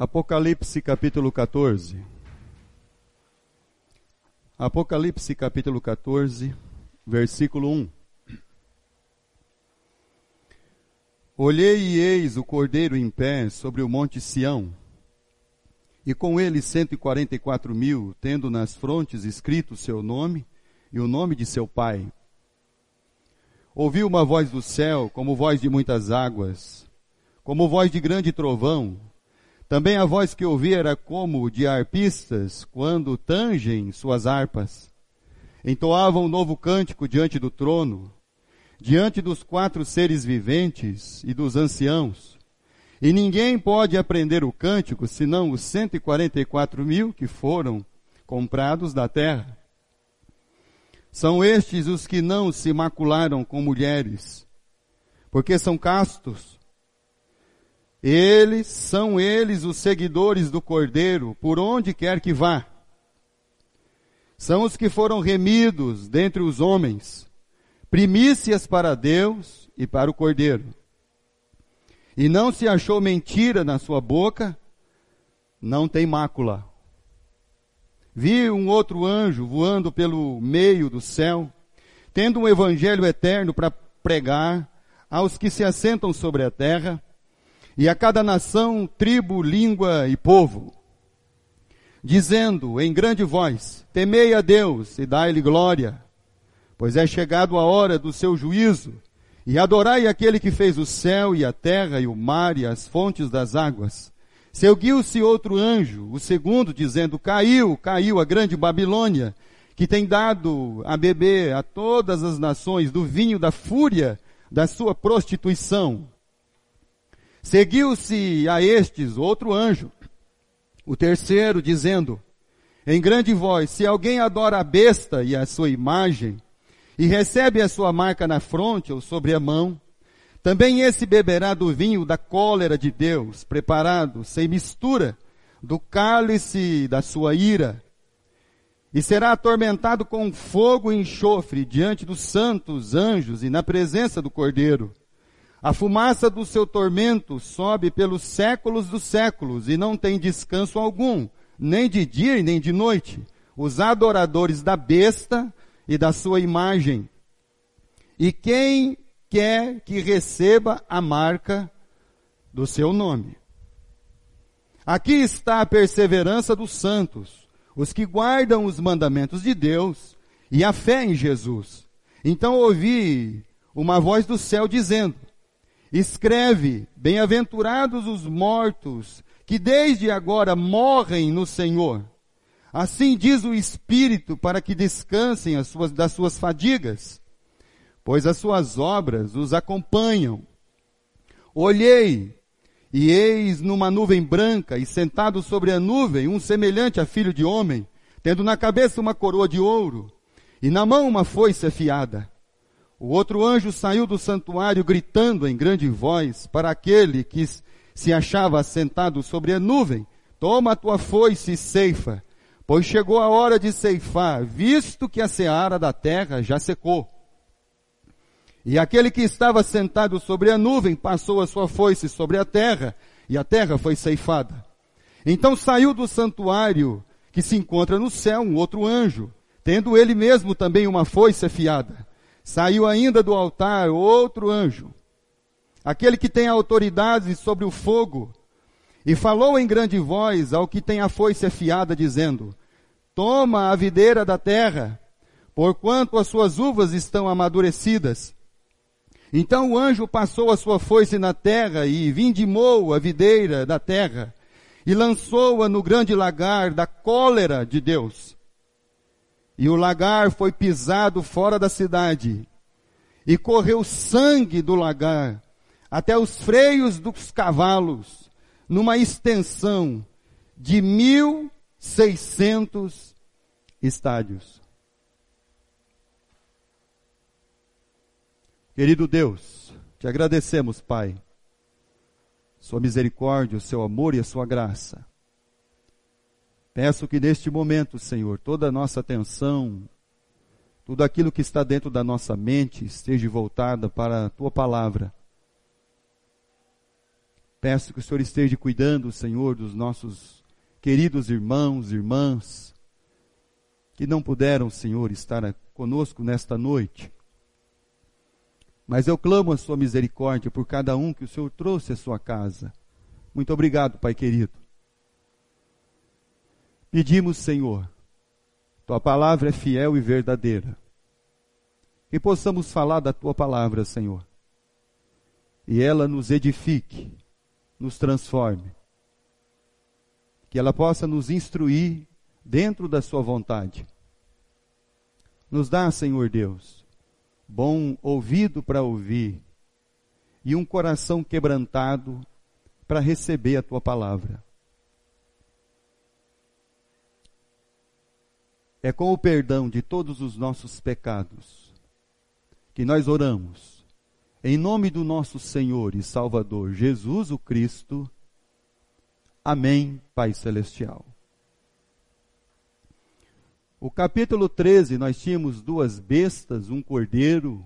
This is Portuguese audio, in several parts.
Apocalipse capítulo 14. Apocalipse capítulo 14, versículo 1. Olhei e eis o Cordeiro em pé sobre o monte Sião, e com ele 144.000, tendo nas frontes escrito o seu nome e o nome de seu pai. Ouvi uma voz do céu, como voz de muitas águas, como voz de grande trovão. Também a voz que ouvi era como de harpistas, quando tangem suas harpas. Entoavam um novo cântico diante do trono, diante dos 4 seres viventes e dos anciãos. E ninguém pode aprender o cântico, senão os 144.000 que foram comprados da terra. São estes os que não se macularam com mulheres, porque são castos. São eles os seguidores do Cordeiro, por onde quer que vá. São os que foram remidos dentre os homens, primícias para Deus e para o Cordeiro. E não se achou mentira na sua boca, não tem mácula. Vi um outro anjo voando pelo meio do céu, tendo um evangelho eterno para pregar aos que se assentam sobre a terra, e a cada nação, tribo, língua e povo, dizendo em grande voz: temei a Deus e dai-lhe glória, pois é chegado a hora do seu juízo, e adorai aquele que fez o céu e a terra e o mar e as fontes das águas. Seguiu-se outro anjo, o segundo, dizendo: caiu a grande Babilônia, que tem dado a beber a todas as nações do vinho da fúria da sua prostituição. Seguiu-se a estes outro anjo, o terceiro, dizendo em grande voz: se alguém adora a besta e a sua imagem, e recebe a sua marca na fronte ou sobre a mão, também esse beberá do vinho da cólera de Deus, preparado sem mistura, do cálice da sua ira, e será atormentado com fogo e enxofre diante dos santos anjos e na presença do Cordeiro. A fumaça do seu tormento sobe pelos séculos dos séculos, e não tem descanso algum, nem de dia e nem de noite, os adoradores da besta e da sua imagem. E quem quer que receba a marca do seu nome. Aqui está a perseverança dos santos, os que guardam os mandamentos de Deus e a fé em Jesus. Então ouvi uma voz do céu dizendo: escreve, bem-aventurados os mortos, que desde agora morrem no Senhor. Assim diz o Espírito, para que descansem das suas fadigas, pois as suas obras os acompanham. Olhei, e eis numa nuvem branca, e sentado sobre a nuvem, um semelhante a filho de homem, tendo na cabeça uma coroa de ouro, e na mão uma foice afiada. O outro anjo saiu do santuário gritando em grande voz para aquele que se achava assentado sobre a nuvem: toma a tua foice e ceifa, pois chegou a hora de ceifar, visto que a seara da terra já secou. E aquele que estava sentado sobre a nuvem passou a sua foice sobre a terra, e a terra foi ceifada. Então saiu do santuário que se encontra no céu um outro anjo, tendo ele mesmo também uma foice afiada. Saiu ainda do altar outro anjo, aquele que tem autoridade sobre o fogo, e falou em grande voz ao que tem a foice afiada, dizendo: toma a videira da terra, porquanto as suas uvas estão amadurecidas. Então o anjo passou a sua foice na terra e vindimou a videira da terra e lançou-a no grande lagar da cólera de Deus. E o lagar foi pisado fora da cidade, e correu sangue do lagar até os freios dos cavalos, numa extensão de 1.600 estádios. Querido Deus, te agradecemos, Pai, sua misericórdia, o seu amor e a sua graça. Peço que neste momento, Senhor, toda a nossa atenção, tudo aquilo que está dentro da nossa mente esteja voltada para a tua palavra. Peço que o Senhor esteja cuidando, Senhor, dos nossos queridos irmãos e irmãs, que não puderam, Senhor, estar conosco nesta noite. Mas eu clamo a sua misericórdia por cada um que o Senhor trouxe à sua casa. Muito obrigado, Pai querido. Pedimos, Senhor, tua palavra é fiel e verdadeira. Que possamos falar da tua palavra, Senhor. E ela nos edifique, nos transforme. Que ela possa nos instruir dentro da sua vontade. Nos dá, Senhor Deus, bom ouvido para ouvir e um coração quebrantado para receber a tua palavra. É com o perdão de todos os nossos pecados que nós oramos, em nome do nosso Senhor e Salvador Jesus o Cristo. Amém, Pai Celestial. O capítulo 13, nós tínhamos 2 bestas, um cordeiro,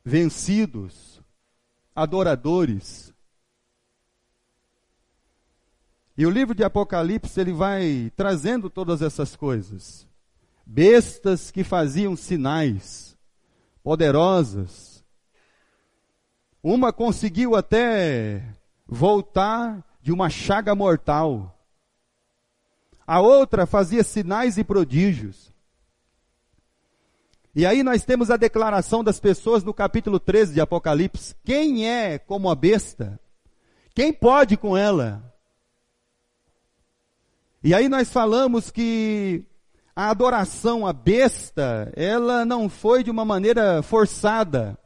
vencidos, adoradores. E o livro de Apocalipse, ele vai trazendo todas essas coisas. Bestas que faziam sinais, poderosas. Uma conseguiu até voltar de uma chaga mortal. A outra fazia sinais e prodígios. E aí nós temos a declaração das pessoas no capítulo 13 de Apocalipse. Quem é como a besta? Quem pode com ela? E aí nós falamos que a adoração à besta, ela não foi de uma maneira forçada.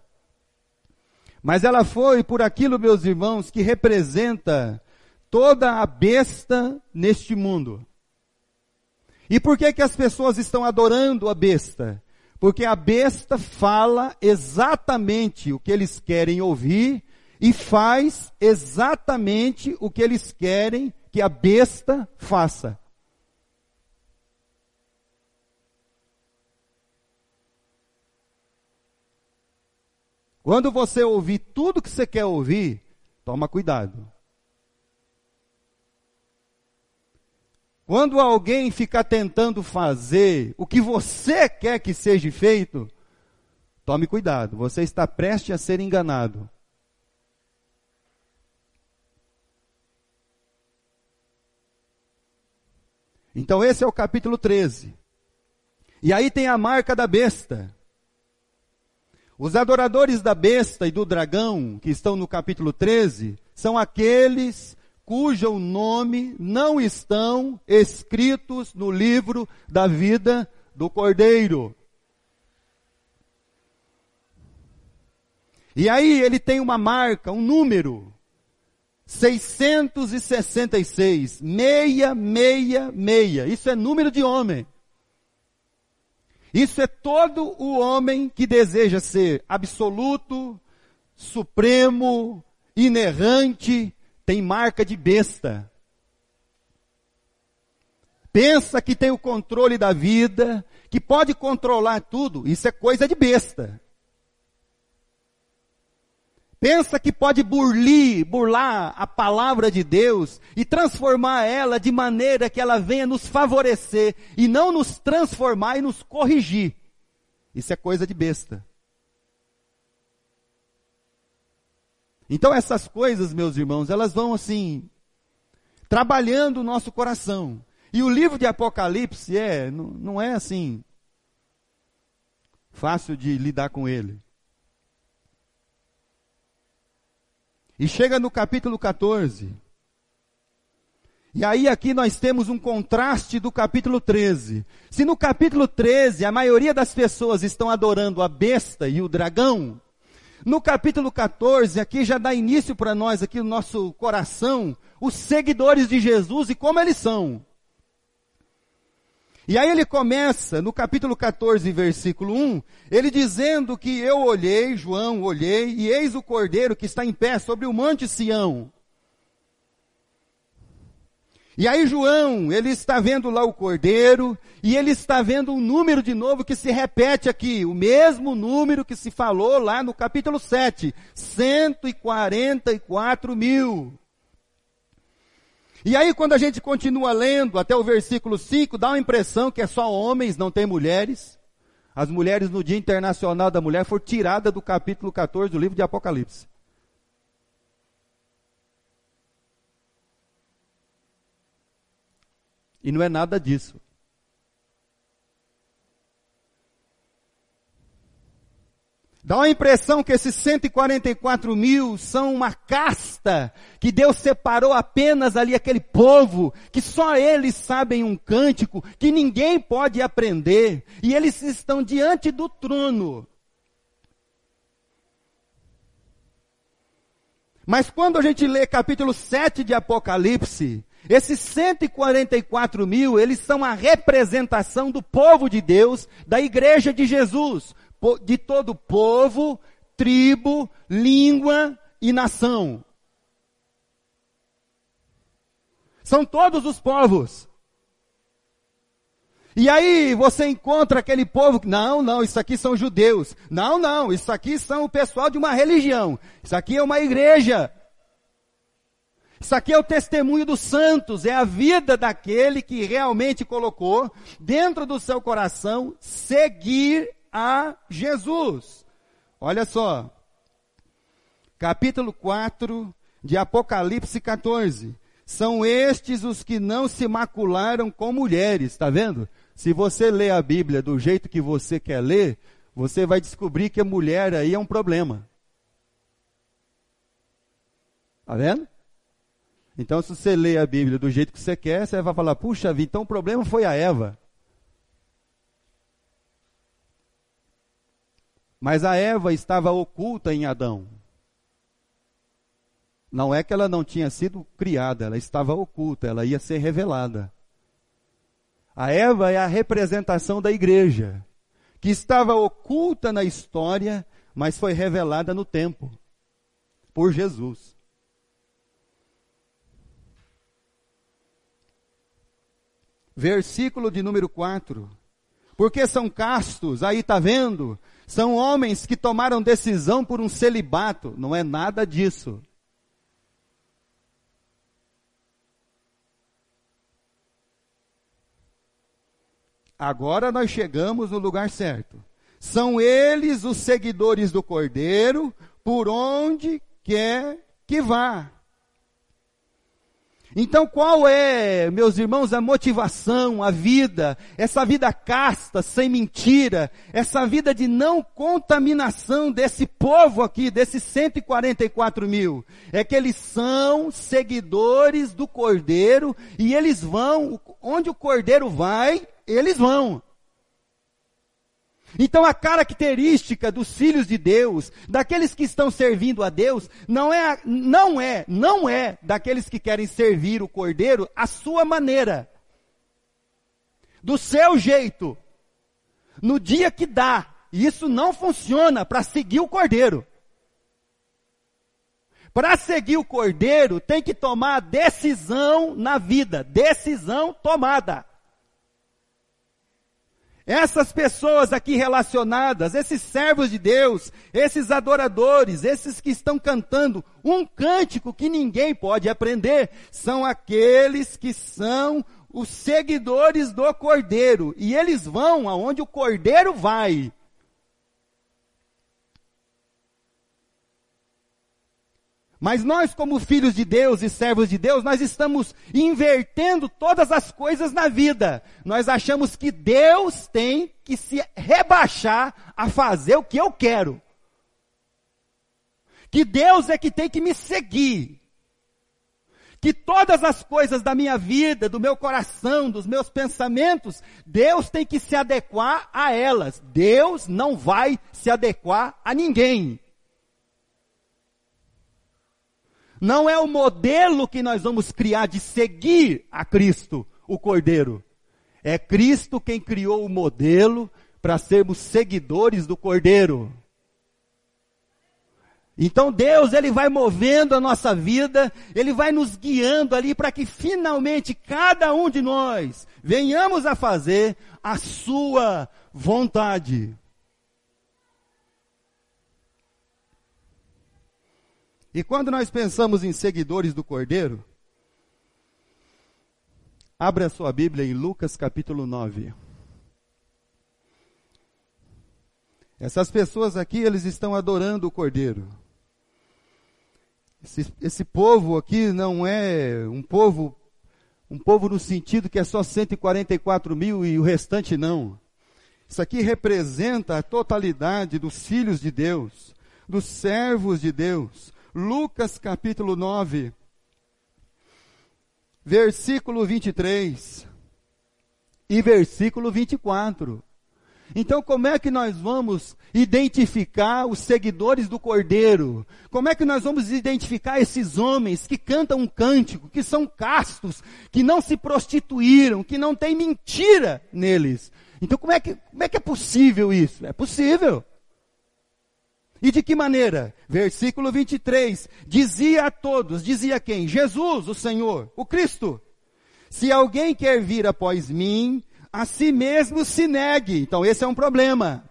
Mas ela foi por aquilo, meus irmãos, que representa toda a besta neste mundo. E por que as pessoas estão adorando a besta? Porque a besta fala exatamente o que eles querem ouvir e faz exatamente o que eles querem que a besta faça. Quando você ouvir tudo que você quer ouvir, toma cuidado. Quando alguém ficar tentando fazer o que você quer que seja feito, tome cuidado, você está prestes a ser enganado. Então esse é o capítulo 13. E aí tem a marca da besta. Os adoradores da besta e do dragão, que estão no capítulo 13, são aqueles cujo nome não estão escritos no livro da vida do Cordeiro. E aí ele tem uma marca, um número, 666, 666, isso é número de homem. Isso é todo o homem que deseja ser absoluto, supremo, inerrante, tem marca de besta. Pensa que tem o controle da vida, que pode controlar tudo, isso é coisa de besta. Pensa que pode burlar a palavra de Deus e transformar ela de maneira que ela venha nos favorecer e não nos transformar e nos corrigir. Isso é coisa de besta. Então essas coisas, meus irmãos, elas vão assim, trabalhando o nosso coração. E o livro de Apocalipse não é assim, fácil de lidar com ele. E chega no capítulo 14. E aí aqui nós temos um contraste do capítulo 13. Se no capítulo 13 a maioria das pessoas estão adorando a besta e o dragão, no capítulo 14 aqui já dá início para nós, aqui no nosso coração, os seguidores de Jesus e como eles são. E aí ele começa, no capítulo 14, versículo 1, ele dizendo que eu olhei, João olhei, e eis o Cordeiro que está em pé sobre o monte Sião. E aí João, ele está vendo lá o cordeiro, e ele está vendo um número de novo que se repete aqui, o mesmo número que se falou lá no capítulo 7, 144 mil. E aí quando a gente continua lendo até o versículo 5, dá uma impressão que é só homens, não tem mulheres. As mulheres no Dia Internacional da Mulher foram tiradas do capítulo 14 do livro de Apocalipse. E não é nada disso. Dá uma impressão que esses 144 mil são uma casta que Deus separou apenas ali aquele povo, que só eles sabem um cântico, que ninguém pode aprender, e eles estão diante do trono. Mas quando a gente lê capítulo 7 de Apocalipse, esses 144 mil, eles são a representação do povo de Deus, da igreja de Jesus, de todo povo, tribo, língua e nação. São todos os povos. E aí você encontra aquele povo, não, isso aqui são judeus. Não, isso aqui são o pessoal de uma religião. Isso aqui é uma igreja. Isso aqui é o testemunho dos santos, é a vida daquele que realmente colocou dentro do seu coração seguir a Jesus. Olha só, capítulo 4 de Apocalipse 14. São estes os que não se macularam com mulheres, está vendo? Se você ler a Bíblia do jeito que você quer ler, você vai descobrir que a mulher aí é um problema. Está vendo? Então, se você lê a Bíblia do jeito que você quer, você vai falar, puxa vida, então o problema foi a Eva. Mas a Eva estava oculta em Adão. Não é que ela não tinha sido criada, ela estava oculta, ela ia ser revelada. A Eva é a representação da igreja, que estava oculta na história, mas foi revelada no tempo, por Jesus. Versículo de número 4. Porque são castos, aí está vendo? São homens que tomaram decisão por um celibato. Não é nada disso. Agora nós chegamos no lugar certo. São eles os seguidores do Cordeiro, por onde quer que vá. Então qual é, meus irmãos, a motivação, a vida, essa vida casta, sem mentira, essa vida de não contaminação desse povo aqui, desses 144 mil? É que eles são seguidores do Cordeiro e eles vão, onde o Cordeiro vai, eles vão. Então a característica dos filhos de Deus, daqueles que estão servindo a Deus, não é daqueles que querem servir o Cordeiro à sua maneira, do seu jeito, no dia que dá. Isso não funciona para seguir o Cordeiro. Para seguir o Cordeiro tem que tomar decisão na vida, decisão tomada. Essas pessoas aqui relacionadas, esses servos de Deus, esses adoradores, esses que estão cantando um cântico que ninguém pode aprender, são aqueles que são os seguidores do Cordeiro. E eles vão aonde o Cordeiro vai. Mas nós, como filhos de Deus e servos de Deus, nós estamos invertendo todas as coisas na vida. Nós achamos que Deus tem que se rebaixar a fazer o que eu quero. Que Deus é que tem que me seguir. Que todas as coisas da minha vida, do meu coração, dos meus pensamentos, Deus tem que se adequar a elas. Deus não vai se adequar a ninguém. Não é o modelo que nós vamos criar de seguir a Cristo, o Cordeiro. É Cristo quem criou o modelo para sermos seguidores do Cordeiro. Então Deus, Ele vai movendo a nossa vida, Ele vai nos guiando ali para que finalmente cada um de nós venhamos a fazer a sua vontade. E quando nós pensamos em seguidores do Cordeiro, abra a sua Bíblia em Lucas capítulo 9. Essas pessoas aqui, eles estão adorando o Cordeiro. Esse povo aqui não é um povo no sentido que é só 144 mil e o restante não. Isso aqui representa a totalidade dos filhos de Deus, dos servos de Deus. Lucas capítulo 9, versículo 23 e versículo 24. Então, como é que nós vamos identificar os seguidores do Cordeiro? Como é que nós vamos identificar esses homens que cantam um cântico, que são castos, que não se prostituíram, que não tem mentira neles? Então, como é que é possível isso? É possível. E de que maneira? Versículo 23, dizia a todos, dizia quem? Jesus, o Senhor, o Cristo. Se alguém quer vir após mim, a si mesmo se negue. Então esse é um problema.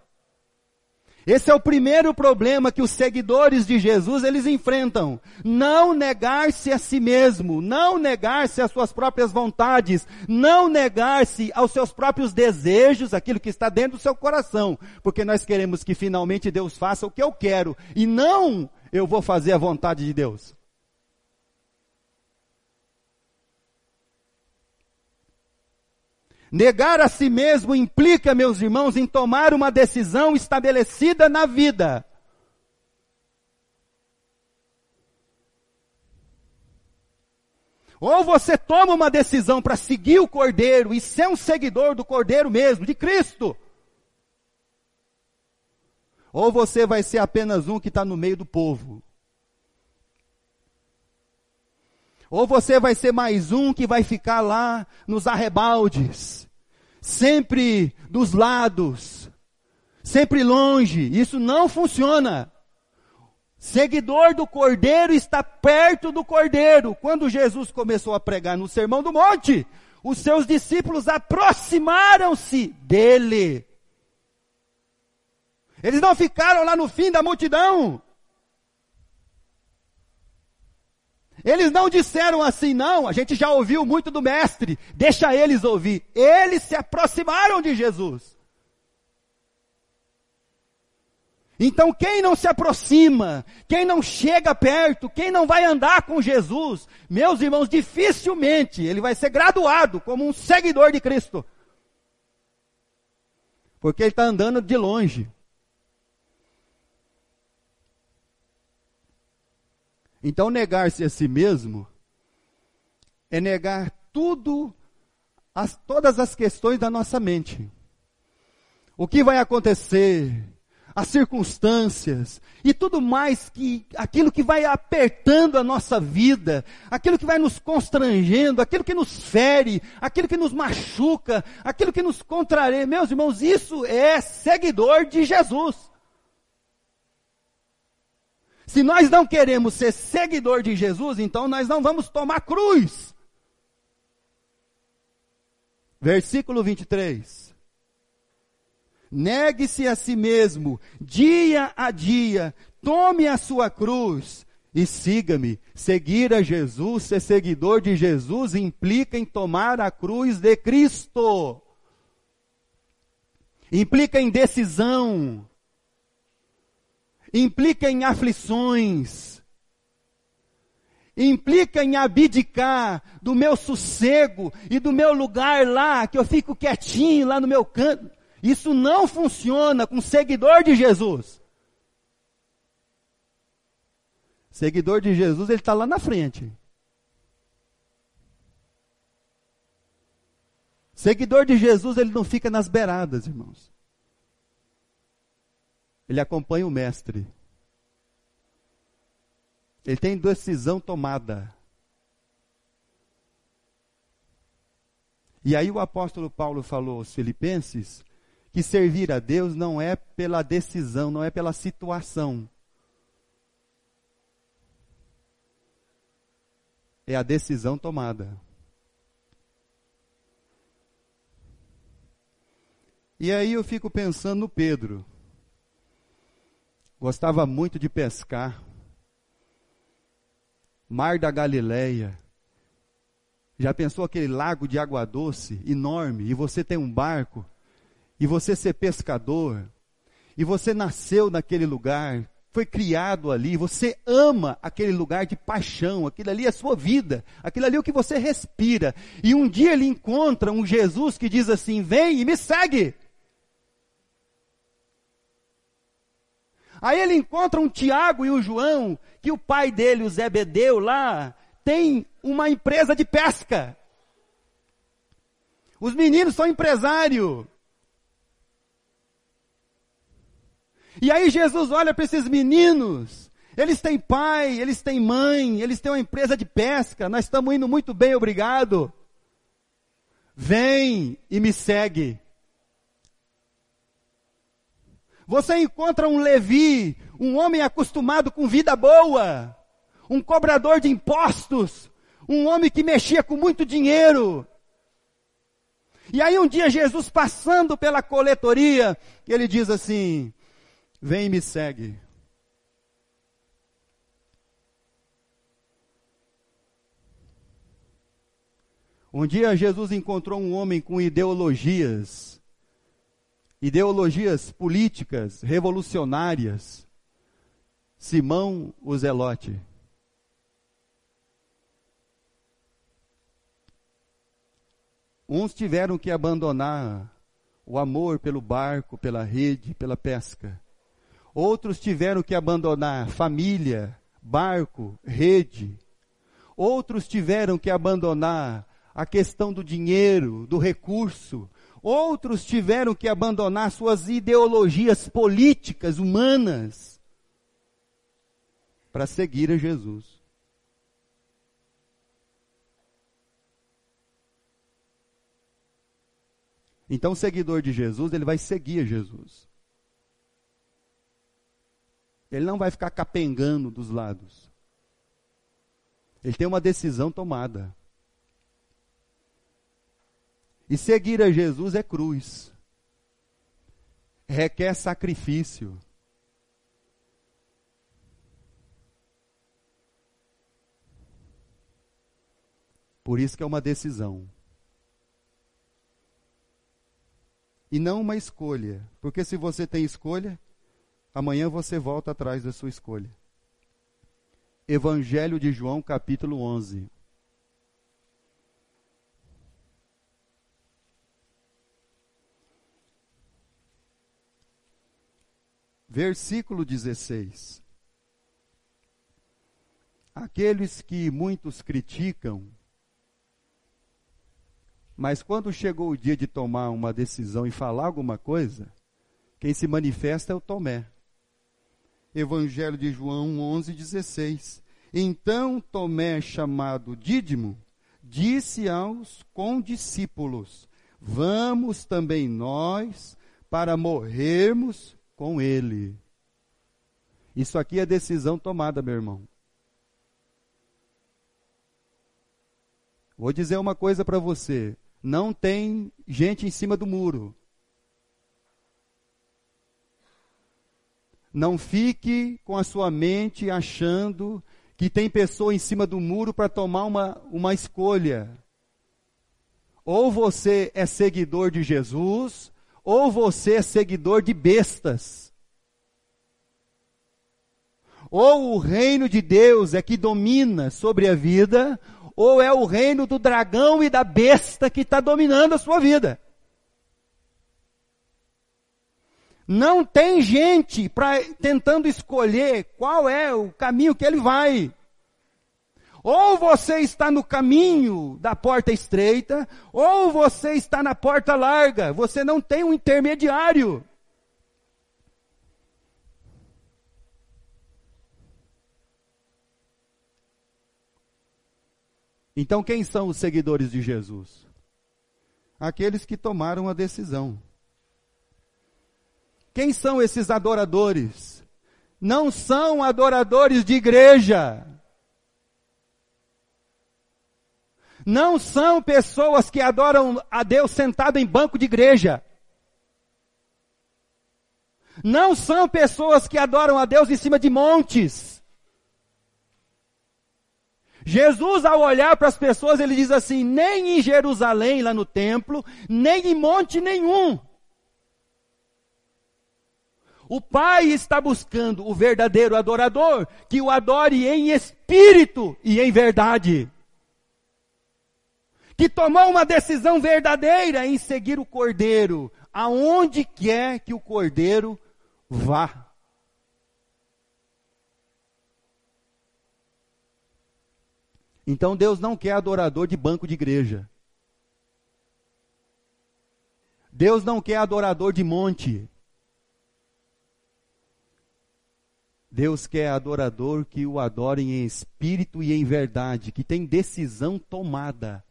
Esse é o primeiro problema que os seguidores de Jesus, eles enfrentam. Não negar-se a si mesmo, não negar-se às suas próprias vontades, não negar-se aos seus próprios desejos, aquilo que está dentro do seu coração. Porque nós queremos que finalmente Deus faça o que eu quero, e não eu vou fazer a vontade de Deus. Negar a si mesmo implica, meus irmãos, em tomar uma decisão estabelecida na vida. Ou você toma uma decisão para seguir o Cordeiro e ser um seguidor do Cordeiro mesmo, de Cristo. Ou você vai ser apenas um que está no meio do povo. Ou você vai ser mais um que vai ficar lá nos arrebaldes, sempre dos lados, sempre longe. Isso não funciona. Seguidor do Cordeiro está perto do Cordeiro. Quando Jesus começou a pregar no Sermão do Monte, os seus discípulos aproximaram-se dele. Eles não ficaram lá no fim da multidão. Eles não disseram assim, não, a gente já ouviu muito do mestre, deixa eles ouvir. Eles se aproximaram de Jesus. Então quem não se aproxima, quem não chega perto, quem não vai andar com Jesus, meus irmãos, dificilmente ele vai ser graduado como um seguidor de Cristo. Porque ele está andando de longe. Então, negar-se a si mesmo é negar todas as questões da nossa mente. O que vai acontecer, as circunstâncias e tudo mais, aquilo que vai apertando a nossa vida, aquilo que vai nos constrangendo, aquilo que nos fere, aquilo que nos machuca, aquilo que nos contraria. Meus irmãos, isso é seguidor de Jesus. Se nós não queremos ser seguidor de Jesus, então nós não vamos tomar cruz. Versículo 23. Negue-se a si mesmo, dia a dia, tome a sua cruz e siga-me. Seguir a Jesus, ser seguidor de Jesus, implica em tomar a cruz de Cristo. Implica em decisão. Implica em aflições, implica em abdicar do meu sossego e do meu lugar lá, que eu fico quietinho lá no meu canto. Isso não funciona com seguidor de Jesus. Seguidor de Jesus, ele está lá na frente. Seguidor de Jesus, ele não fica nas beiradas, irmãos. Ele acompanha o mestre. Ele tem decisão tomada. E aí o apóstolo Paulo falou aos Filipenses que servir a Deus não é pela decisão, não é pela situação. é a decisão tomada. E aí eu fico pensando no Pedro. Gostava muito de pescar. Mar da Galileia. Já pensou aquele lago de água doce, enorme, e você tem um barco, e você ser pescador, e você nasceu naquele lugar, foi criado ali, você ama aquele lugar de paixão, aquilo ali é a sua vida, aquilo ali é o que você respira. E um dia ele encontra um Jesus que diz assim, vem e me segue. Aí ele encontra um Tiago e um João, que o pai dele, o Zebedeu lá, tem uma empresa de pesca. Os meninos são empresários. E aí Jesus olha para esses meninos, eles têm pai, eles têm mãe, eles têm uma empresa de pesca, nós estamos indo muito bem, obrigado. Vem e me segue. Você encontra um Levi, um homem acostumado com vida boa, um cobrador de impostos, um homem que mexia com muito dinheiro. E aí um dia Jesus passando pela coletoria, ele diz assim, vem e me segue. Um dia Jesus encontrou um homem com ideologias políticas, revolucionárias, Simão o Zelote. Uns tiveram que abandonar o amor pelo barco, pela rede, pela pesca. Outros tiveram que abandonar família, barco, rede. Outros tiveram que abandonar a questão do dinheiro, do recurso. Outros tiveram que abandonar suas ideologias políticas, humanas, para seguir a Jesus. Então o seguidor de Jesus, ele vai seguir a Jesus. Ele não vai ficar capengando dos lados. Ele tem uma decisão tomada. E seguir a Jesus é cruz. Requer sacrifício. Por isso que é uma decisão. E não uma escolha. Porque se você tem escolha, amanhã você volta atrás da sua escolha. Evangelho de João, capítulo 11. Versículo 16. Aqueles que muitos criticam, mas quando chegou o dia de tomar uma decisão e falar alguma coisa, quem se manifesta é o Tomé. Evangelho de João 11, 16. Então Tomé, chamado Dídimo, disse aos condiscípulos, vamos também nós para morrermos com ele. Isso aqui é decisão tomada, meu irmão. Vou dizer uma coisa para você. Não tem gente em cima do muro. Não fique com a sua mente achando que tem pessoa em cima do muro para tomar uma escolha. Ou você é seguidor de Jesus, ou você é seguidor de bestas. Ou o reino de Deus é que domina sobre a vida, ou é o reino do dragão e da besta que está dominando a sua vida. Não tem gente tentando escolher qual é o caminho que ele vai. Ou você está no caminho da porta estreita, ou você está na porta larga. Você não tem um intermediário. Então quem são os seguidores de Jesus? Aqueles que tomaram a decisão. Quem são esses adoradores? Não são adoradores de igreja. Não são pessoas que adoram a Deus sentado em banco de igreja. Não são pessoas que adoram a Deus em cima de montes. Jesus, ao olhar para as pessoas, ele diz assim: nem em Jerusalém, lá no templo, nem em monte nenhum. O Pai está buscando o verdadeiro adorador, que o adore em espírito e em verdade. Que tomou uma decisão verdadeira em seguir o Cordeiro, aonde quer que o Cordeiro vá. Então Deus não quer adorador de banco de igreja. Deus não quer adorador de monte. Deus quer adorador que o adorem em espírito e em verdade, que tem decisão tomada.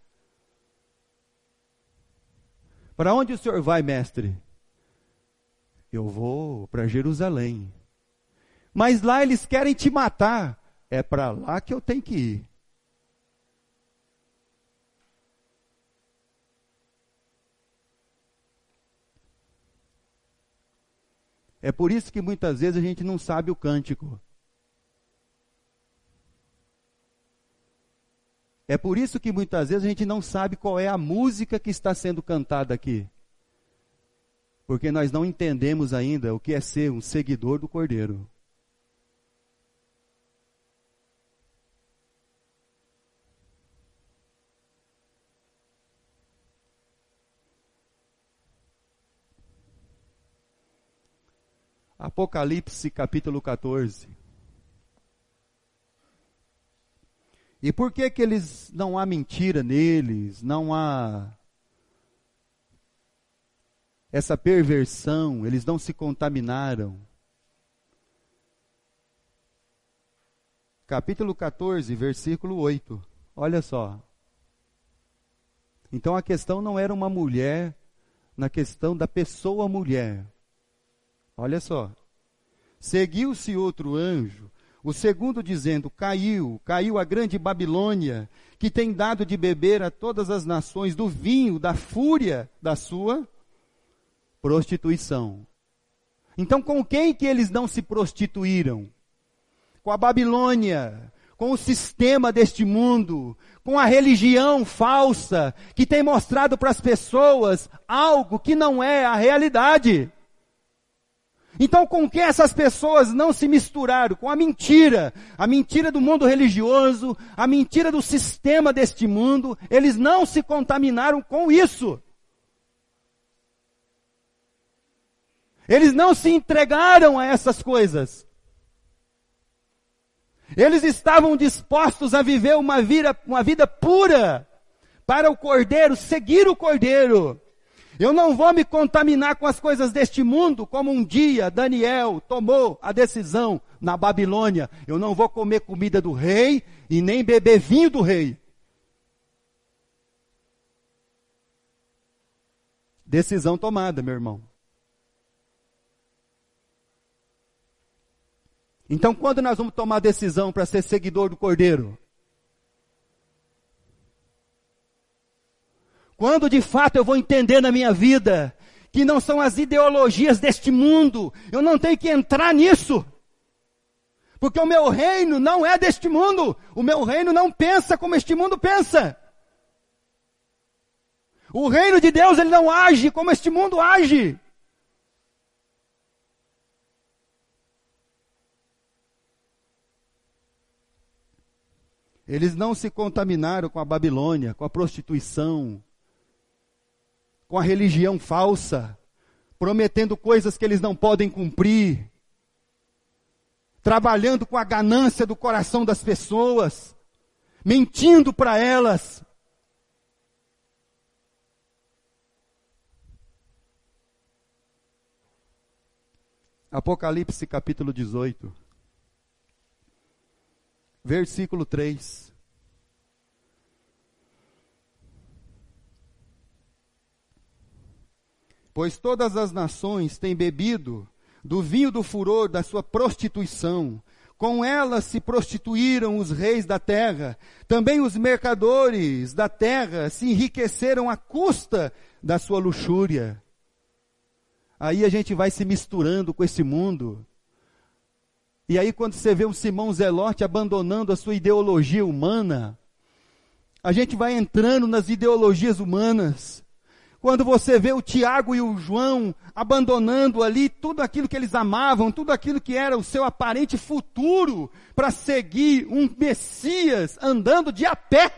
Para onde o senhor vai, mestre? Eu vou para Jerusalém. Mas lá eles querem te matar. É para lá que eu tenho que ir. É por isso que muitas vezes a gente não sabe o cântico. É por isso que muitas vezes a gente não sabe qual é a música que está sendo cantada aqui. Porque nós não entendemos ainda o que é ser um seguidor do Cordeiro. Apocalipse capítulo 14. E por que que eles não há mentira neles, não há essa perversão, eles não se contaminaram? Capítulo 14, versículo 8. Olha só. Então a questão não era uma mulher, na questão da pessoa mulher. Olha só. Seguiu-se outro anjo, o segundo dizendo: caiu a grande Babilônia, que tem dado de beber a todas as nações do vinho, da fúria da sua prostituição. Então com quem que eles não se prostituíram? Com a Babilônia, com o sistema deste mundo, com a religião falsa, que tem mostrado para as pessoas algo que não é a realidade. Então, com que essas pessoas não se misturaram? Com a mentira do mundo religioso, a mentira do sistema deste mundo, eles não se contaminaram com isso. Eles não se entregaram a essas coisas. Eles estavam dispostos a viver uma vida pura para o Cordeiro, seguir o Cordeiro. Eu não vou me contaminar com as coisas deste mundo, como um dia Daniel tomou a decisão na Babilônia. Eu não vou comer comida do rei e nem beber vinho do rei. Decisão tomada, meu irmão. Então, quando nós vamos tomar a decisão para ser seguidor do Cordeiro? Quando de fato eu vou entender na minha vida que não são as ideologias deste mundo, eu não tenho que entrar nisso. Porque o meu reino não é deste mundo, o meu reino não pensa como este mundo pensa. O reino de Deus, ele não age como este mundo age. Eles não se contaminaram com a Babilônia, com a prostituição, com a religião falsa, prometendo coisas que eles não podem cumprir, trabalhando com a ganância do coração das pessoas, mentindo para elas. Apocalipse capítulo 18, versículo 3. Pois todas as nações têm bebido do vinho do furor da sua prostituição. Com ela se prostituíram os reis da terra. Também os mercadores da terra se enriqueceram à custa da sua luxúria. Aí a gente vai se misturando com esse mundo. E aí quando você vê um Simão Zelote abandonando a sua ideologia humana, a gente vai entrando nas ideologias humanas. Quando você vê o Tiago e o João abandonando ali tudo aquilo que eles amavam, tudo aquilo que era o seu aparente futuro, para seguir um Messias andando de a pé,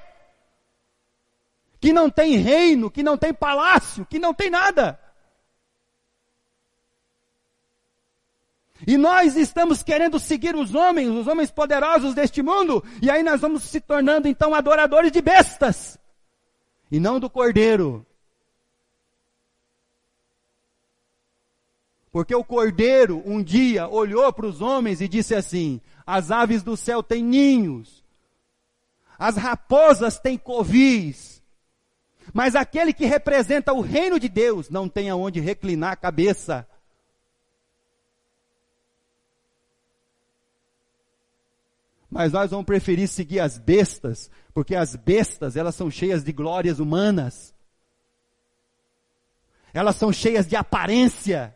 que não tem reino, que não tem palácio, que não tem nada. E nós estamos querendo seguir os homens poderosos deste mundo, e aí nós vamos se tornando então adoradores de bestas, e não do Cordeiro. Porque o Cordeiro um dia olhou para os homens e disse assim: as aves do céu têm ninhos, as raposas têm covis, mas aquele que representa o reino de Deus não tem aonde reclinar a cabeça. Mas nós vamos preferir seguir as bestas, porque as bestas, elas são cheias de glórias humanas. Elas são cheias de aparência.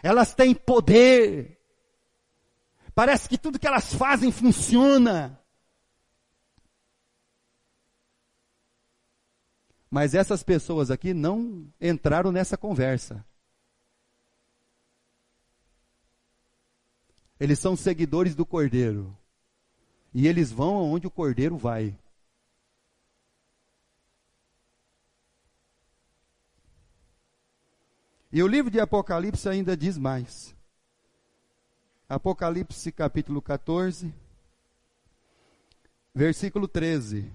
Elas têm poder. Parece que tudo que elas fazem funciona. Mas essas pessoas aqui não entraram nessa conversa. Eles são seguidores do Cordeiro. E eles vão aonde o Cordeiro vai. E o livro de Apocalipse ainda diz mais. Apocalipse capítulo 14, versículo 13.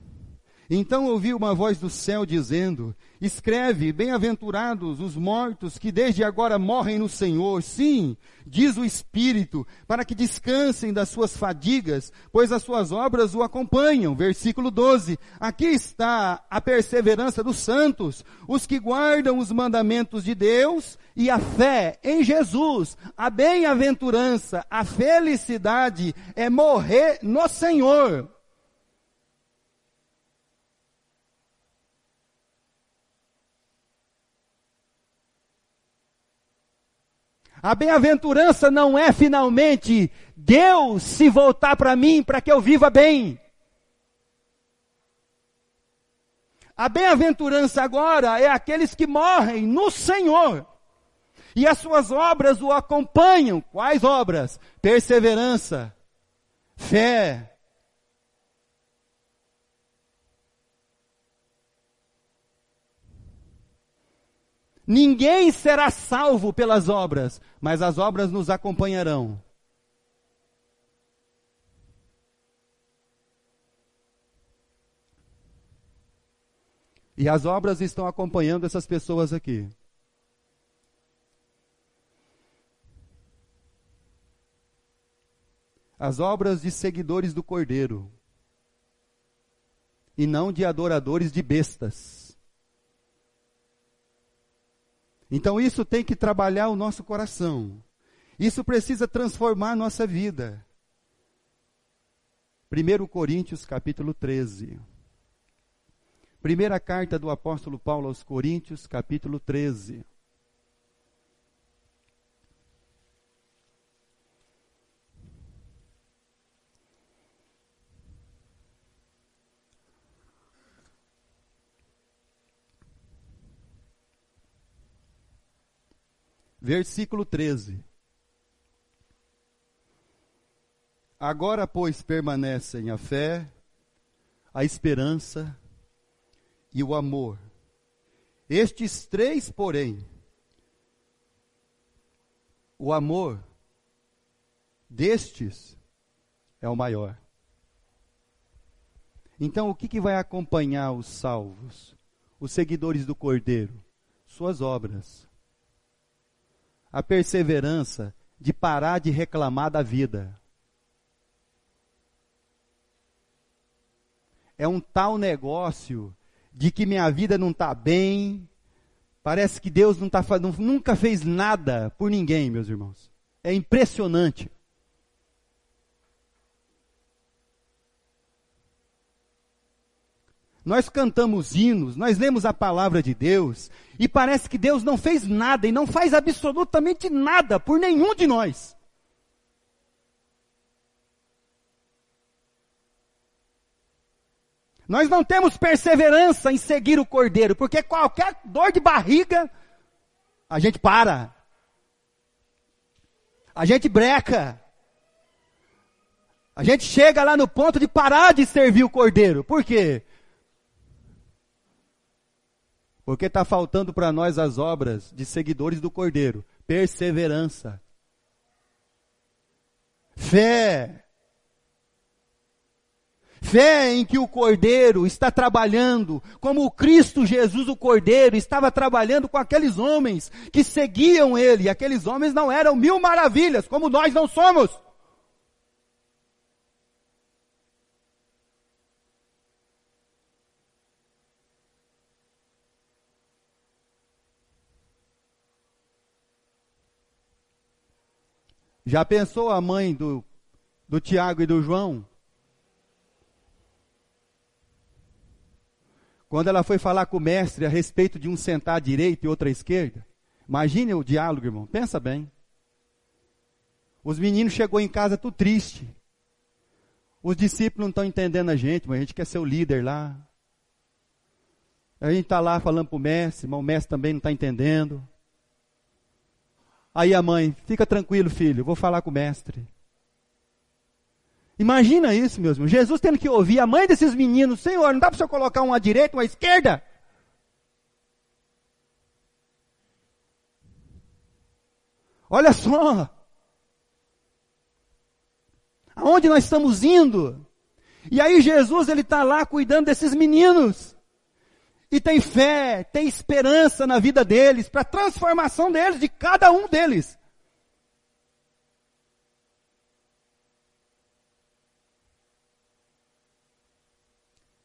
Então ouvi uma voz do céu dizendo: escreve, bem-aventurados os mortos que desde agora morrem no Senhor. Sim, diz o Espírito, para que descansem das suas fadigas, pois as suas obras o acompanham. Versículo 12. Aqui está a perseverança dos santos, os que guardam os mandamentos de Deus e a fé em Jesus. A bem-aventurança, a felicidade é morrer no Senhor. A bem-aventurança não é finalmente Deus se voltar para mim para que eu viva bem. A bem-aventurança agora é aqueles que morrem no Senhor. E as suas obras o acompanham. Quais obras? Perseverança, fé. Ninguém será salvo pelas obras, mas as obras nos acompanharão. E as obras estão acompanhando essas pessoas aqui. As obras de seguidores do Cordeiro, e não de adoradores de bestas. Então isso tem que trabalhar o nosso coração. Isso precisa transformar a nossa vida. 1 Coríntios capítulo 13. Primeira carta do apóstolo Paulo aos Coríntios, capítulo 13. Versículo 13. Agora, pois, permanecem a fé, a esperança e o amor. Estes três, porém, o amor destes é o maior. Então, o que vai acompanhar os salvos, os seguidores do Cordeiro? Suas obras. A perseverança de parar de reclamar da vida. É um tal negócio de que minha vida não está bem, parece que Deus nunca fez nada por ninguém, meus irmãos. É impressionante. Nós cantamos hinos, nós lemos a palavra de Deus, e parece que Deus não fez nada, e não faz absolutamente nada por nenhum de nós. Nós não temos perseverança em seguir o Cordeiro, porque qualquer dor de barriga, a gente para. A gente breca. A gente chega lá no ponto de parar de servir o Cordeiro. Por quê? Porque está faltando para nós as obras de seguidores do Cordeiro. Perseverança. Fé. Fé em que o Cordeiro está trabalhando, como o Cristo Jesus, o Cordeiro, estava trabalhando com aqueles homens que seguiam ele. E aqueles homens não eram mil maravilhas, como nós não somos. Já pensou a mãe do Tiago e do João? Quando ela foi falar com o mestre a respeito de um sentar à direita e outro à esquerda. Imagine o diálogo, irmão. Pensa bem. Os meninos chegou em casa tudo triste. Os discípulos não estão entendendo a gente, mas a gente quer ser o líder lá. A gente está lá falando para o mestre, mas o mestre também não está entendendo. Aí a mãe, fica tranquilo, filho, vou falar com o mestre. Imagina isso, meus irmãos. Jesus tendo que ouvir a mãe desses meninos, Senhor, não dá para o senhor colocar um à direita, um à esquerda? Olha só. Aonde nós estamos indo? E aí Jesus, ele está lá cuidando desses meninos. E tem fé, tem esperança na vida deles, para a transformação deles, de cada um deles.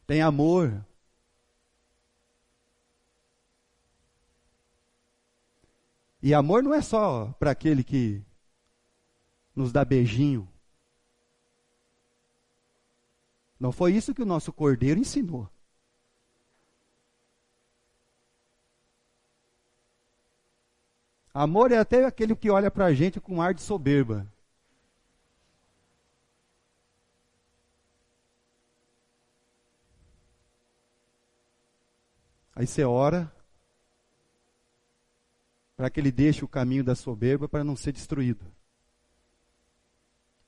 Tem amor. E amor não é só para aquele que nos dá beijinho. Não foi isso que o nosso Cordeiro ensinou. Amor é até aquele que olha para a gente com ar de soberba. Aí você ora para que ele deixe o caminho da soberba para não ser destruído.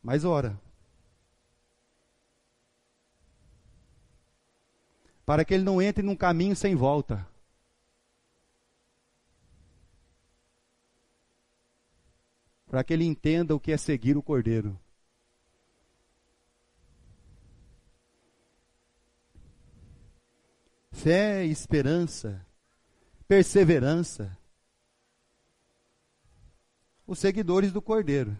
Mas ora. Para que ele não entre num caminho sem volta. Para que ele entenda o que é seguir o Cordeiro. Fé, esperança, perseverança. Os seguidores do Cordeiro.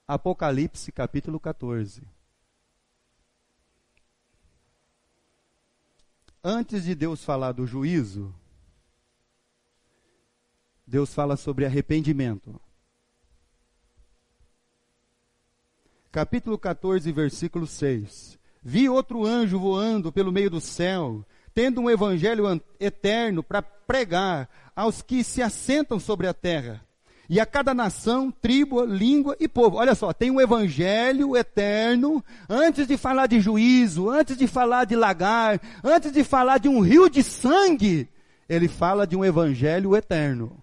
Apocalipse capítulo 14. Antes de Deus falar do juízo, Deus fala sobre arrependimento. Capítulo 14, versículo 6. Vi outro anjo voando pelo meio do céu, tendo um evangelho eterno para pregar aos que se assentam sobre a terra, e a cada nação, tribo, língua e povo. Olha só, tem um evangelho eterno, antes de falar de juízo, antes de falar de lagar, antes de falar de um rio de sangue, ele fala de um evangelho eterno.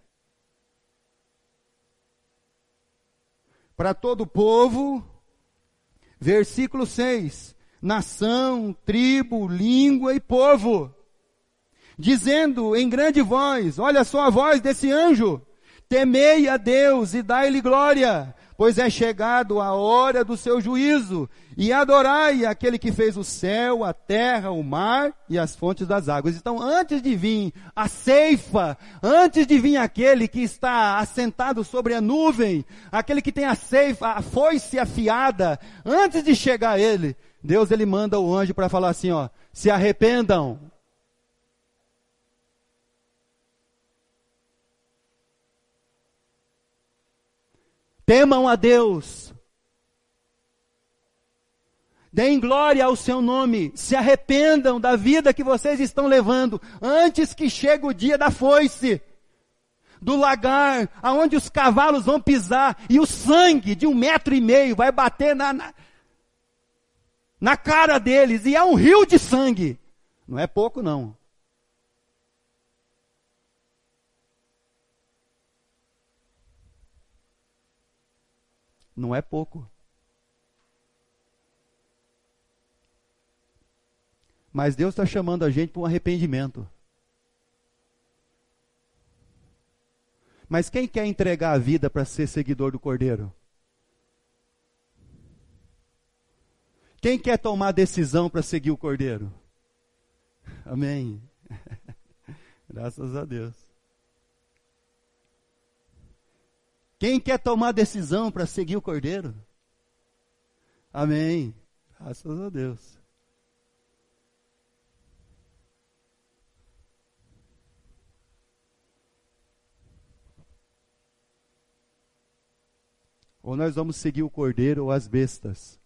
Para todo o povo, versículo 6, nação, tribo, língua e povo, dizendo em grande voz, olha só a voz desse anjo, temei a Deus e dai-lhe glória, pois é chegado a hora do seu juízo, e adorai aquele que fez o céu, a terra, o mar e as fontes das águas. Então, antes de vir a ceifa, antes de vir aquele que está assentado sobre a nuvem, aquele que tem a ceifa, a foice afiada, antes de chegar ele, Deus ele manda o anjo para falar assim, ó, se arrependam. Temam a Deus. Deem glória ao seu nome. Se arrependam da vida que vocês estão levando, antes que chegue o dia da foice, do lagar, aonde os cavalos vão pisar, e o sangue de 1,5 metro vai bater na cara deles, e é um rio de sangue. Não é pouco, não. Não é pouco. Mas Deus está chamando a gente para um arrependimento. Mas quem quer entregar a vida para ser seguidor do Cordeiro? Quem quer tomar decisão para seguir o Cordeiro? Amém. Graças a Deus. Quem quer tomar decisão para seguir o Cordeiro? Amém. Graças a Deus. Ou nós vamos seguir o Cordeiro ou as bestas.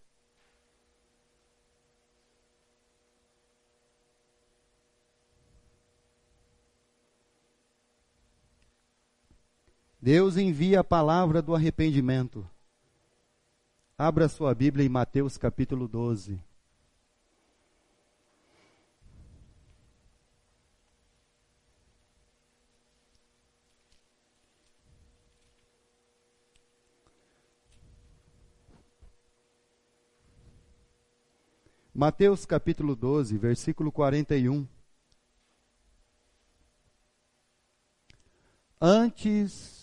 Deus envia a palavra do arrependimento. Abra sua Bíblia em Mateus capítulo 12. Mateus capítulo 12, versículo 41. Antes,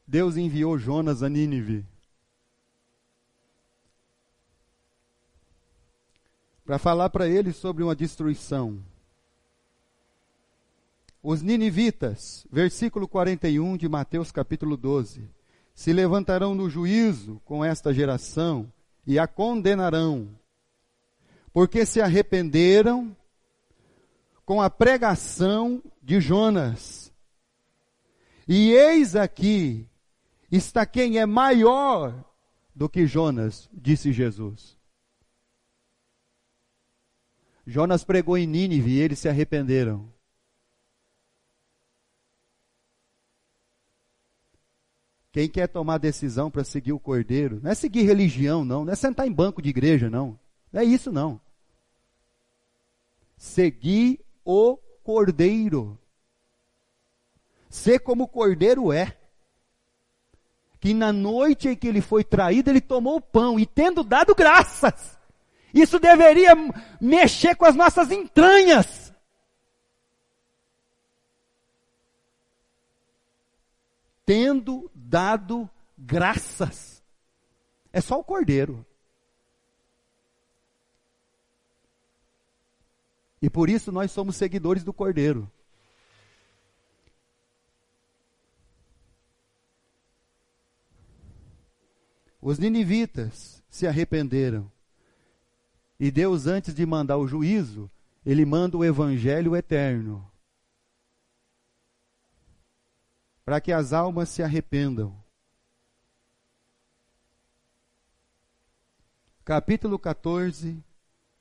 Deus enviou Jonas a Nínive para falar para ele sobre uma destruição. Os ninivitas, versículo 41 de Mateus capítulo 12, se levantarão no juízo com esta geração e a condenarão, porque se arrependeram com a pregação de Jonas. E eis aqui está quem é maior do que Jonas, disse Jesus. Jonas pregou em Nínive e eles se arrependeram. Quem quer tomar decisão para seguir o Cordeiro, não é seguir religião, não é sentar em banco de igreja, não é isso, não. Seguir o Cordeiro. Ser como o Cordeiro é. Que na noite em que ele foi traído, ele tomou o pão, e tendo dado graças. Isso deveria mexer com as nossas entranhas. Tendo dado graças. É só o Cordeiro. E por isso nós somos seguidores do Cordeiro. Os ninivitas se arrependeram. E Deus, antes de mandar o juízo, Ele manda o Evangelho eterno. Para que as almas se arrependam. Capítulo 14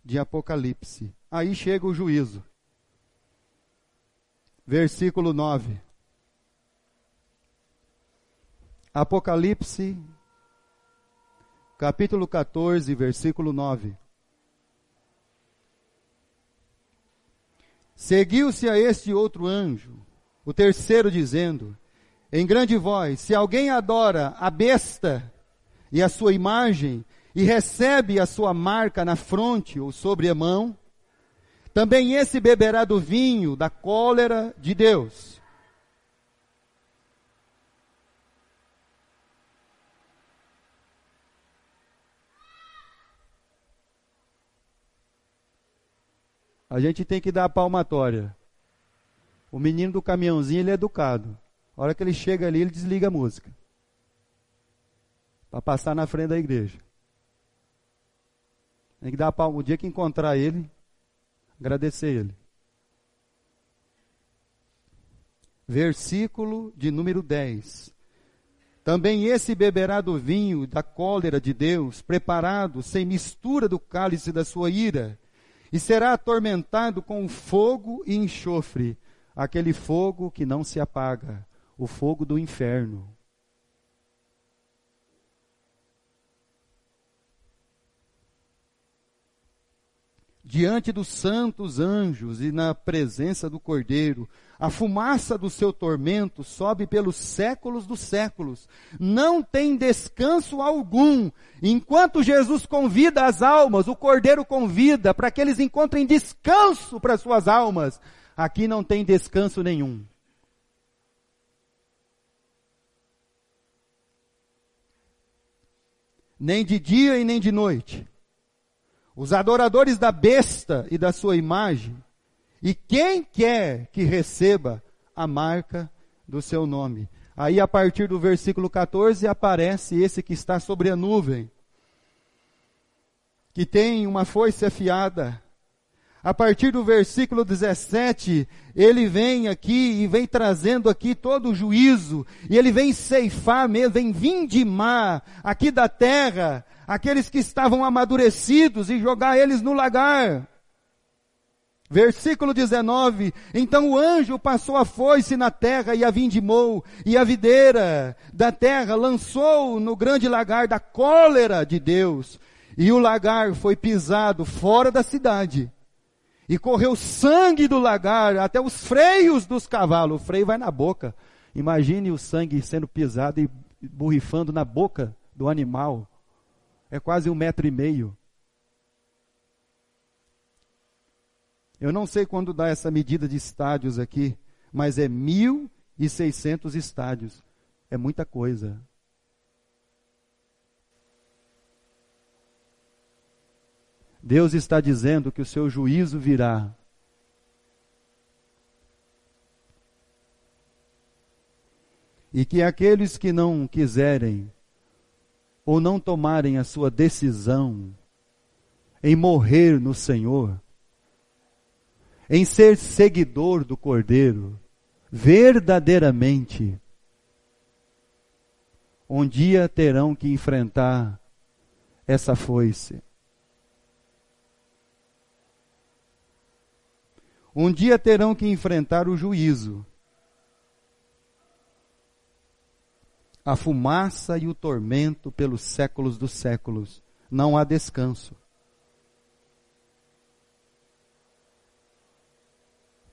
de Apocalipse. Aí chega o juízo. Versículo 9. Apocalipse, capítulo 14, versículo 9. Seguiu-se a este outro anjo, o terceiro, dizendo, em grande voz, se alguém adora a besta e a sua imagem, e recebe a sua marca na fronte ou sobre a mão, também esse beberá do vinho da cólera de Deus. A gente tem que dar a palmatória. O menino do caminhãozinho, ele é educado. A hora que ele chega ali, ele desliga a música. Para passar na frente da igreja. Tem que dar a palma. O dia que encontrar ele, agradecer ele. Versículo de número 10. Também esse beberá do vinho da cólera de Deus, preparado sem mistura do cálice da sua ira, e será atormentado com fogo e enxofre, aquele fogo que não se apaga, o fogo do inferno. Diante dos santos anjos e na presença do Cordeiro, a fumaça do seu tormento sobe pelos séculos dos séculos. Não tem descanso algum. Enquanto Jesus convida as almas, o Cordeiro convida para que eles encontrem descanso para suas almas. Aqui não tem descanso nenhum. Nem de dia e nem de noite. Os adoradores da besta e da sua imagem, e quem quer que receba a marca do seu nome. Aí a partir do versículo 14 aparece esse que está sobre a nuvem, que tem uma foice afiada. A partir do versículo 17, ele vem aqui e vem trazendo aqui todo o juízo, e ele vem ceifar mesmo, vem vindimar aqui da terra, aqueles que estavam amadurecidos e jogar eles no lagar. Versículo 19, então o anjo passou a foice na terra e a vindimou, e a videira da terra lançou no grande lagar da cólera de Deus, e o lagar foi pisado fora da cidade, e correu sangue do lagar até os freios dos cavalos. O freio vai na boca. Imagine o sangue sendo pisado e borrifando na boca do animal. É quase 1,5 metro. Eu não sei quando dá essa medida de estádios aqui, mas é 1.600 estádios. É muita coisa. Deus está dizendo que o seu juízo virá. E que aqueles que não quiserem ou não tomarem a sua decisão em morrer no Senhor, em ser seguidor do Cordeiro, verdadeiramente, um dia terão que enfrentar essa foice. Um dia terão que enfrentar o juízo, a fumaça e o tormento pelos séculos dos séculos. Não há descanso.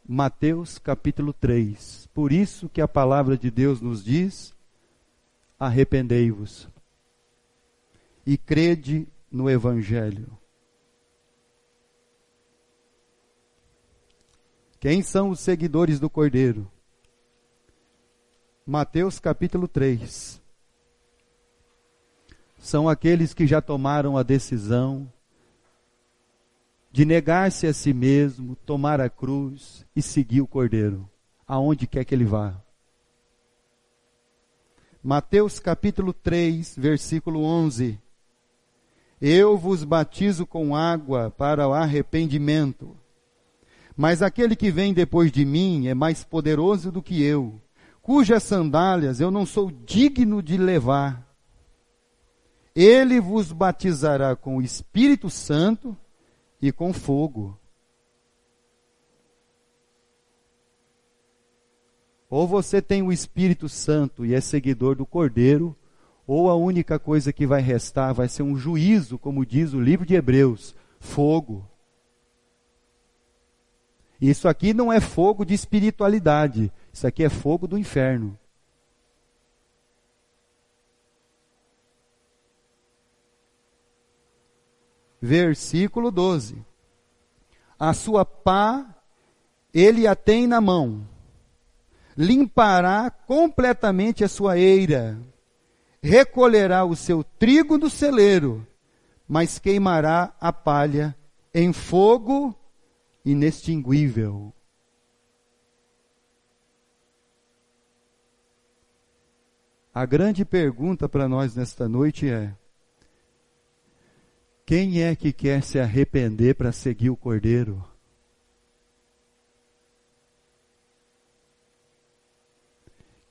Mateus capítulo 3. Por isso que a palavra de Deus nos diz: arrependei-vos e crede no Evangelho. Quem são os seguidores do Cordeiro? Mateus capítulo 3. São aqueles que já tomaram a decisão de negar-se a si mesmo, tomar a cruz e seguir o Cordeiro, aonde quer que ele vá. Mateus capítulo 3, versículo 11. Eu vos batizo com água para o arrependimento, mas aquele que vem depois de mim é mais poderoso do que eu, cujas sandálias eu não sou digno de levar. Ele vos batizará com o Espírito Santo e com fogo. Ou você tem o Espírito Santo e é seguidor do Cordeiro, ou a única coisa que vai restar vai ser um juízo, como diz o livro de Hebreus, fogo. Isso aqui não é fogo de espiritualidade, isso aqui é fogo do inferno. Versículo 12. A sua pá ele a tem na mão, limpará completamente a sua eira, recolherá o seu trigo do celeiro, mas queimará a palha em fogo inextinguível. A grande pergunta para nós nesta noite é: quem é que quer se arrepender para seguir o Cordeiro?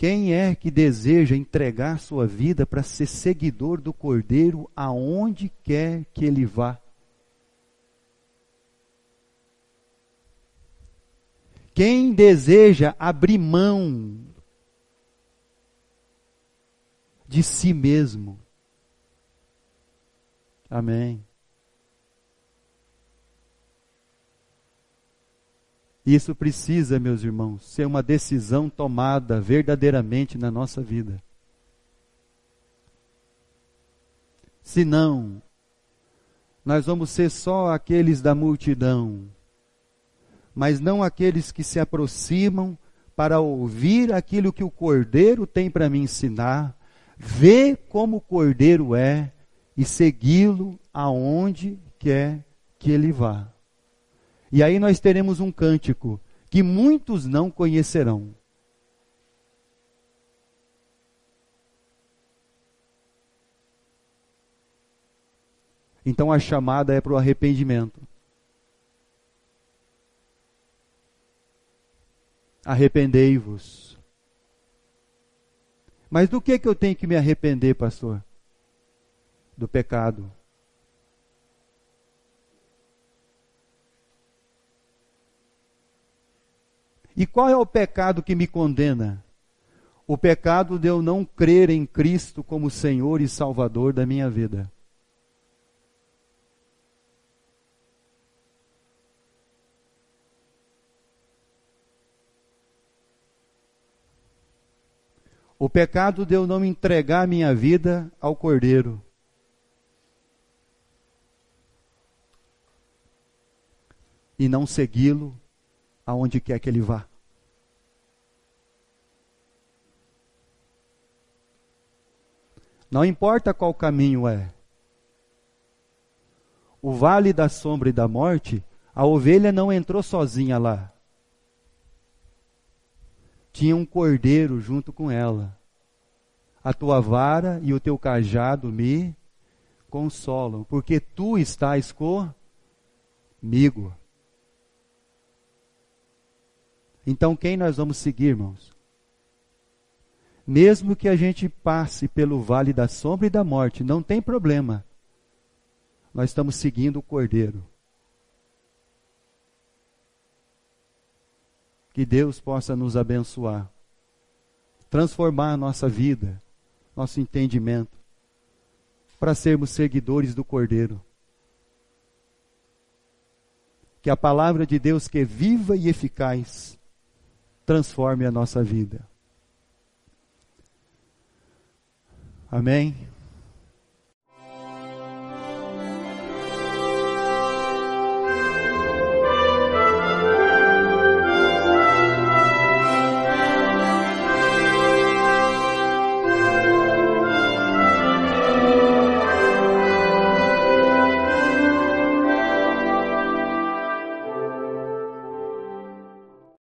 Quem é que deseja entregar sua vida para ser seguidor do Cordeiro aonde quer que ele vá? Quem deseja abrir mão de si mesmo? Amém. Isso precisa, meus irmãos, ser uma decisão tomada verdadeiramente na nossa vida. Senão, nós vamos ser só aqueles da multidão, mas não aqueles que se aproximam para ouvir aquilo que o Cordeiro tem para me ensinar, ver como o Cordeiro é e segui-lo aonde quer que ele vá. E aí nós teremos um cântico que muitos não conhecerão. Então a chamada é para o arrependimento. Arrependei-vos. Mas do que eu tenho que me arrepender, pastor? Do pecado. E qual é o pecado que me condena? O pecado de eu não crer em Cristo como Senhor e Salvador da minha vida. O pecado de eu não entregar minha vida ao Cordeiro. E não segui-lo aonde quer que ele vá. Não importa qual caminho é. O vale da sombra e da morte, a ovelha não entrou sozinha lá. Tinha um cordeiro junto com ela. A tua vara e o teu cajado me consolam, porque tu estás comigo. Então quem nós vamos seguir, irmãos? Mesmo que a gente passe pelo vale da sombra e da morte, não tem problema. Nós estamos seguindo o Cordeiro. Que Deus possa nos abençoar, transformar a nossa vida, nosso entendimento, para sermos seguidores do Cordeiro. Que a palavra de Deus, que é viva e eficaz, transforme a nossa vida. Amém?